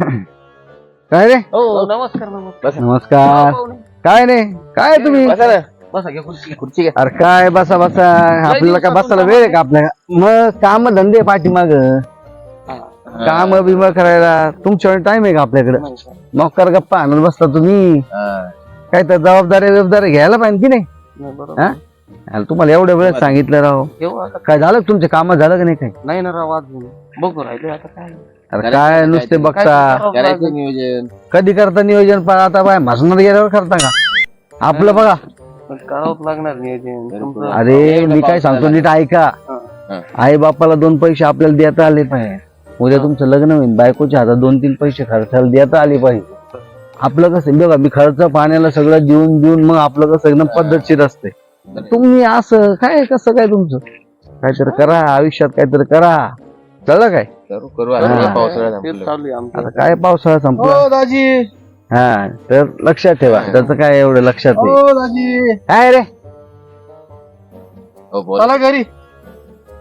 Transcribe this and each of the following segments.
काय रे? हो नमस्कार नमस्कार. नमस्कार. काय नाही, काय तुम्ही? बसा ना. बसा घ्या खुर्ची घ्या. अरे काय बसा बसा, आपल्याला काय बसायला वेळ आहे का आपल्या? मग काम धंदे पाठीमाग, काम बिम करायला तुमच्याकडे टाइम आहे का आपल्याकडे? मग गप्पा आणून बसता तुम्ही. काय तर जबाबदारी घ्यायला पाहिजे की नाही? हा? अरे तुम्हाला एवढ्या वेळेस सांगितलं राव. काय झालं तुमचे काम झालं का नाही? काय नाही ना राव, अजून बघू राहिले आता काय. अरे काय नुसते बघता, करायचं नियोजन कधी करता नियोजन? पण आता बाय म्हसणार गेल्यावर करता का? आपलं बघा. करावंच लागणार नियोजन. अरे मी काय सांगतो नीट ऐका. आई बापाला 2 पैसे आपल्याला देता आले पाहिजे. उद्या तुमचं लग्न होईल, बायकोच्या हातात 2-3 पैसे खर्चाला देता आले पाहिजे. आपलं कसं बघा, मी खर्च पाण्याला सगळं देऊन मग आपलं कसं एकदम पद्धतशीर असते. तुम्ही असं काय, कसं काय तुमचं? काहीतरी करा आयुष्यात, काहीतरी करा. चला काय करू आता काय पावसाळा संपला दाजी. हा, तर लक्षात ठेवा त्याचं काय एवढं लक्षात नाही. दाजी काय रे, चला घरी.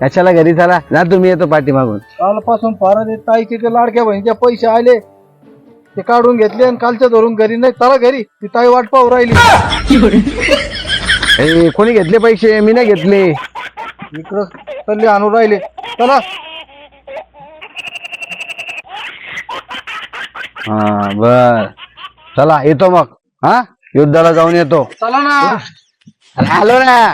कशाला घरी? चला ना, तुम्ही येतो पाठीमागून. कालपासून फार ताईचे ते लाडक्या बहिणीचे पैसे आले, ते काढून घेतले आणि कालच्या धरून घरी नाही. चला घरी, ती ताई वाट पाहू राहिली. ए, कोणी घेतले पैसे? मी नाही घेतले. इकडं तल्ली आणून राहिले. चला. हा बर, चला येतो मग. हा, युद्धाला जाऊन येतो. चला ना. आलो ना.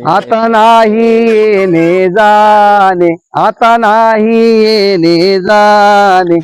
आता नाही येणे जाणे, आता नाही येणे जाणे.